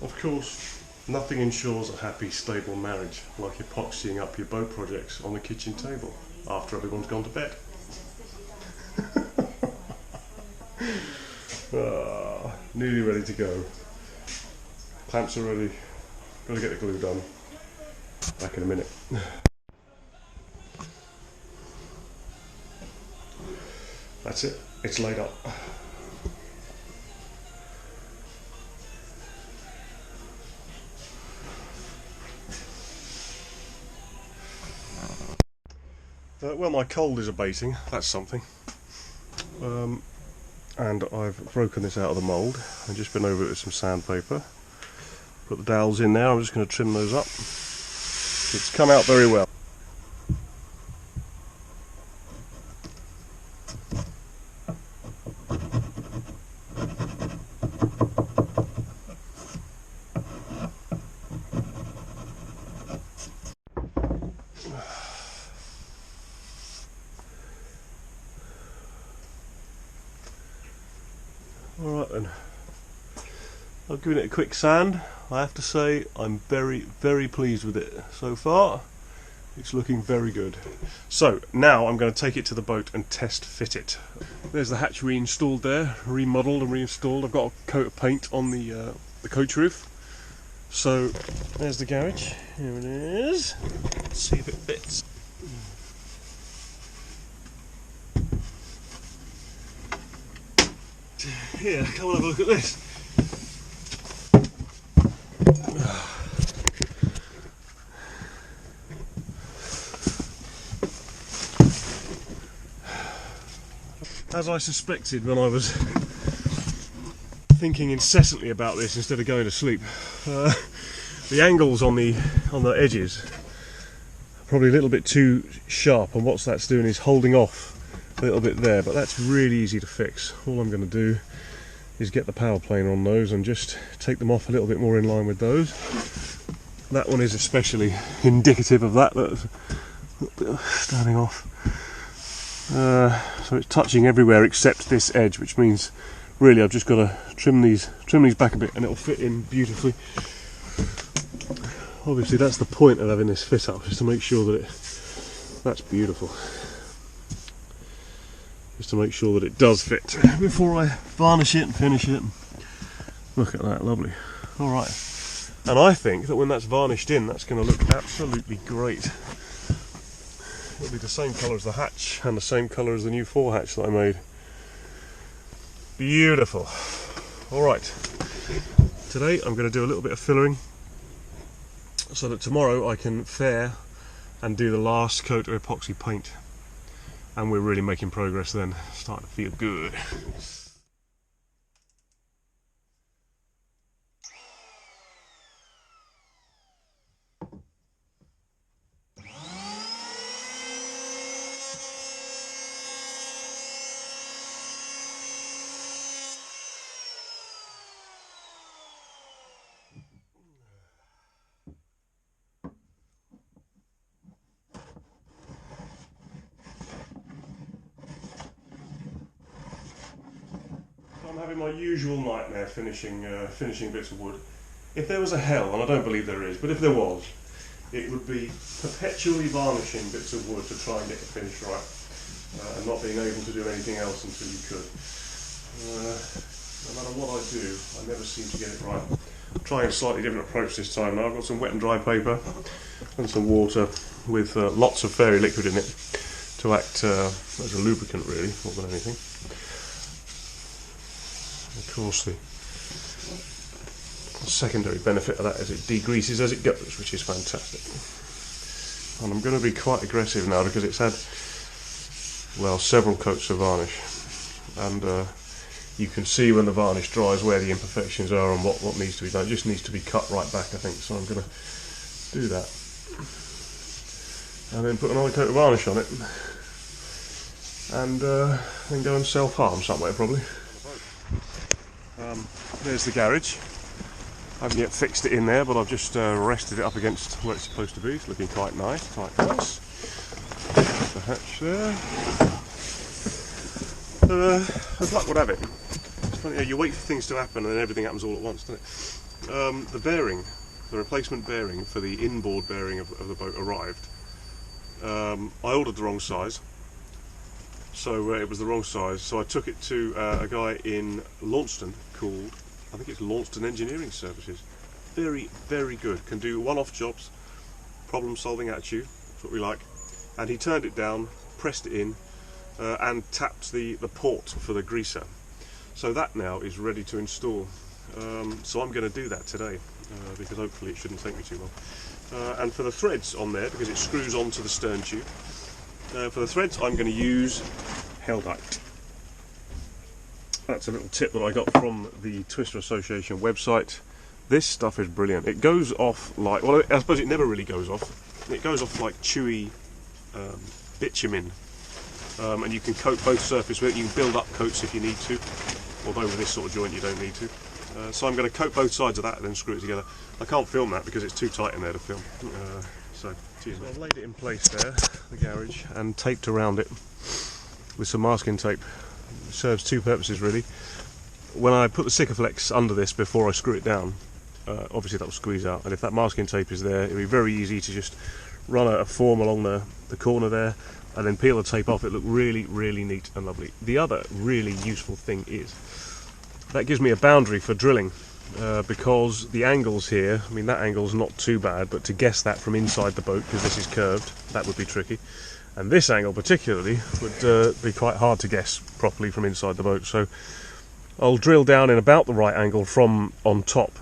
Of course, nothing ensures a happy, stable marriage like epoxying up your boat projects on the kitchen table after everyone's gone to bed. Nearly ready to go. Clamps are ready. Gotta get the glue done. Back in a minute. That's it. It's laid up. Well, my cold is abating, that's something. And I've broken this out of the mould. I've just been over it with some sandpaper. Put the dowels in there, I'm just going to trim those up. It's come out very well. Alright then, I've given it a quick sand. I have to say I'm very, very pleased with it so far. It's looking very good. So now I'm going to take it to the boat and test fit it. There's the hatch reinstalled there, remodelled and reinstalled. I've got a coat of paint on the coach roof. So there's the garage, here it is. Let's see if it fits. Here, come and have a look at this. As I suspected when I was thinking incessantly about this instead of going to sleep, the angles on the edges are probably a little bit too sharp, and what that's doing is holding off a little bit there, but that's really easy to fix. All I'm going to do is get the power planer on those and just take them off a little bit more in line with those. That one is especially indicative of that. That's a little bit of standing off. So it's touching everywhere except this edge, which means really I've just got to trim these back a bit and it'll fit in beautifully. Obviously that's the point of having this fit up, is to make sure that that's beautiful. Just to make sure that it does fit before I varnish it and finish it. Look at that, lovely. Alright, and I think that when that's varnished in, that's going to look absolutely great. It'll be the same colour as the hatch and the same colour as the new fore hatch that I made. Beautiful. Alright, today I'm going to do a little bit of fillering so that tomorrow I can fair and do the last coat of epoxy paint. And we're really making progress then, starting to feel good. I'm having my usual nightmare finishing bits of wood. If there was a hell, and I don't believe there is, but if there was, it would be perpetually varnishing bits of wood to try and get the finish right, and not being able to do anything else until you could. No matter what I do, I never seem to get it right. I'm trying a slightly different approach this time now. I've got some wet and dry paper and some water with lots of fairy liquid in it to act as a lubricant really, more than anything. Of course, the secondary benefit of that is it degreases as it goes, which is fantastic. And I'm going to be quite aggressive now because it's had, well, several coats of varnish, and you can see when the varnish dries where the imperfections are and what needs to be done. It just needs to be cut right back, I think, so I'm going to do that. And then put another coat of varnish on it, and then go and self-harm somewhere probably. There's the garage. I haven't yet fixed it in there, but I've just rested it up against where it's supposed to be. It's looking quite nice, quite nice. There's the hatch there. As luck would have it. It's funny, you wait for things to happen and then everything happens all at once, doesn't it? The bearing, the replacement bearing for the inboard bearing of the boat arrived. I ordered the wrong size, so it was the wrong size, so I took it to a guy in Launceston called, I think it's Launceston Engineering Services. Very, very good, can do one-off jobs, problem solving attitude, that's what we like. And he turned it down, pressed it in, and tapped the port for the greaser. So that now is ready to install. So I'm going to do that today, because hopefully it shouldn't take me too long. And for the threads on there, because it screws onto the stern tube, for the threads I'm going to use Held-Ite. That's a little tip that I got from the Twister Association website. This stuff is brilliant. It goes off like, well, I suppose it never really goes off. It goes off like chewy bitumen, and you can coat both surfaces with it. You can build up coats if you need to, although with this sort of joint you don't need to. So I'm going to coat both sides of that and then screw it together. I can't film that because it's too tight in there to film. So I've laid it in place there, the garage, and taped around it with some masking tape. It serves two purposes really. When I put the Sikaflex under this before I screw it down, obviously that will squeeze out, and if that masking tape is there, it'll be very easy to just run a form along the corner there and then peel the tape off. It look really, really neat and lovely. The other really useful thing is that gives me a boundary for drilling, because the angles here, I mean that angle's not too bad, but to guess that from inside the boat, because this is curved, that would be tricky. And this angle particularly would be quite hard to guess properly from inside the boat. So I'll drill down in about the right angle from on top,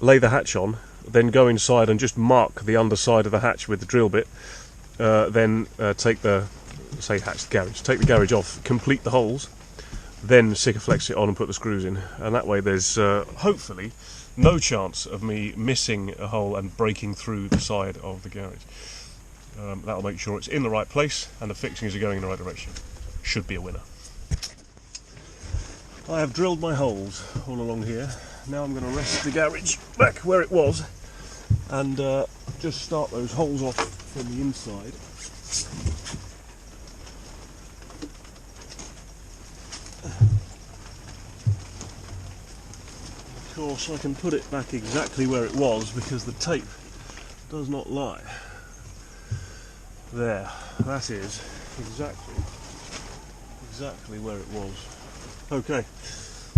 lay the hatch on, then go inside and just mark the underside of the hatch with the drill bit, then take the, say hatch the garage, take the garage off, complete the holes, then Sikaflex it on and put the screws in, and that way there's hopefully no chance of me missing a hole and breaking through the side of the garage. That'll make sure it's in the right place and the fixings are going in the right direction. Should be a winner. I have drilled my holes all along here. Now I'm going to rest the garage back where it was and just start those holes off from the inside. Of course I can put it back exactly where it was because the tape does not lie. There, that is exactly where it was. Okay,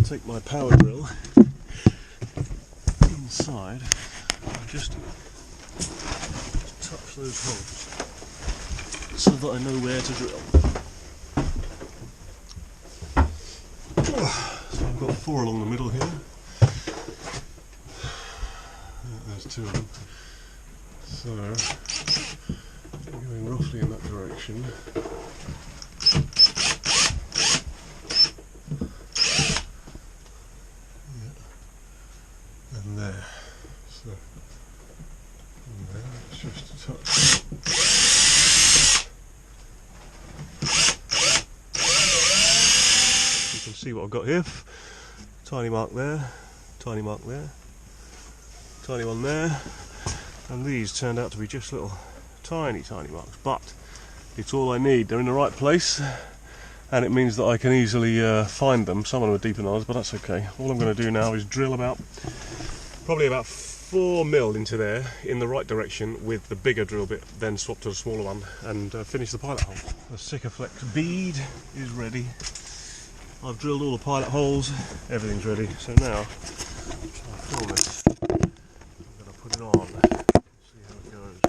take my power drill inside and just touch those holes so that I know where to drill. So I've got 4 along the middle here. There's 2 of them. So going roughly in that direction. And there. So and there, it's just a touch. You can see what I've got here. Tiny mark there, tiny mark there, tiny one there, and these turned out to be just little tiny marks, but it's all I need. They're in the right place and it means that I can easily find them. Some of them are deeper than others, but that's okay. All I'm going to do now is drill probably about 4 mil into there in the right direction with the bigger drill bit, then swap to the smaller one and finish the pilot hole. The Sikaflex bead is ready. I've drilled all the pilot holes, everything's ready. So now I'll try to fill this. I'm going to put it on. See how it goes.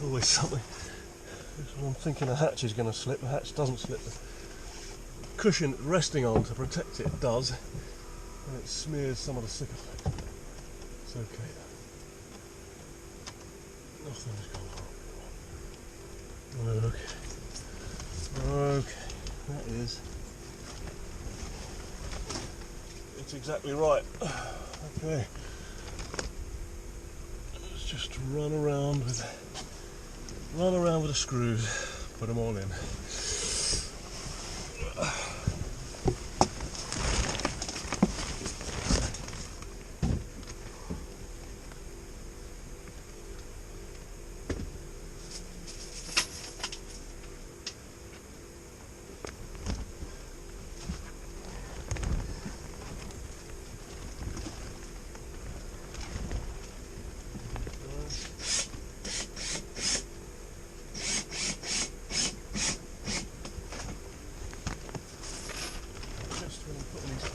Always something. I'm thinking the hatch is going to slip. The hatch doesn't slip. The cushion resting on to protect it does, and it smears some of the Sikaflex. It's okay. Nothing's gone Okay. Okay. That is. It's exactly right. Okay. Let's just run around with the screws. Put them all in.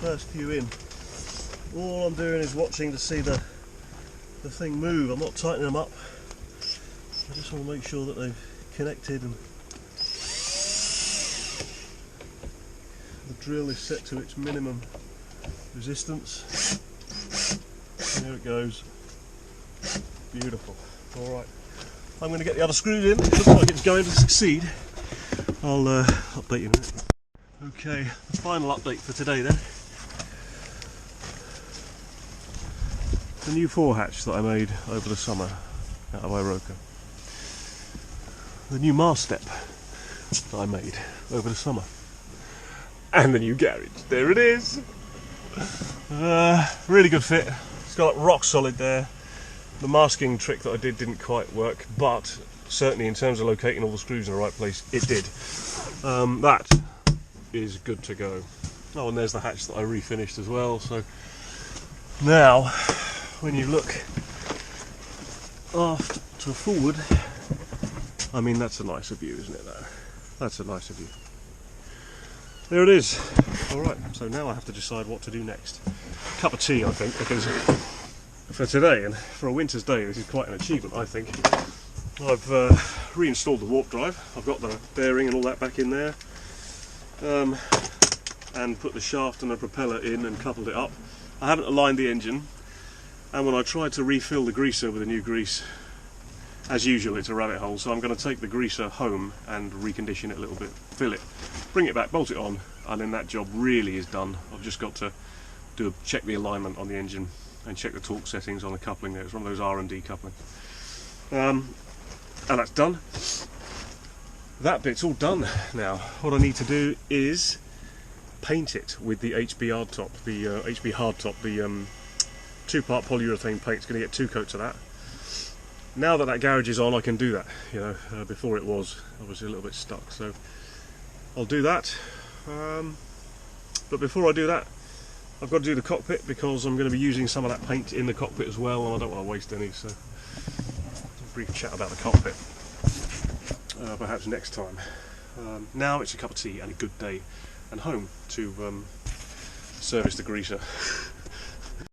First few in, all I'm doing is watching to see the thing move. I'm not tightening them up. I just want to make sure that they've connected and the drill is set to its minimum resistance. And there it goes. Beautiful. Alright, I'm going to get the other screws in. It looks like it's going to succeed. I'll update you in a minute. Okay, the final update for today then. The new forehatch that I made over the summer out of Iroka. The new mast step that I made over the summer. And the new garage. There it is! Really good fit. It's got rock solid there. The masking trick that I did didn't quite work, but certainly in terms of locating all the screws in the right place, it did. That is good to go. Oh, and there's the hatch that I refinished as well. So now, when you look aft to forward, I mean, that's a nicer view, isn't it, though? That's a nicer view. There it is. Alright, so now I have to decide what to do next. Cup of tea, I think, because for today, and for a winter's day, this is quite an achievement, I think. I've reinstalled the warp drive. I've got the bearing and all that back in there. And put the shaft and the propeller in and coupled it up. I haven't aligned the engine. And when I tried to refill the greaser with the new grease, as usual it's a rabbit hole, so I'm going to take the greaser home and recondition it a little bit, fill it, bring it back, bolt it on, and then that job really is done. I've just got to check the alignment on the engine and check the torque settings on the coupling there. It's one of those R&D coupling. And that's done. That bit's all done now. What I need to do is paint it with the HB hardtop, the 2-part polyurethane paint. It's going to get 2 coats of that. Now that garage is on, I can do that. You know, before it was obviously a little bit stuck. So I'll do that. But before I do that, I've got to do the cockpit because I'm going to be using some of that paint in the cockpit as well, and I don't want to waste any. So a brief chat about the cockpit, perhaps next time. Now it's a cup of tea and a good day, and home to service the greaser.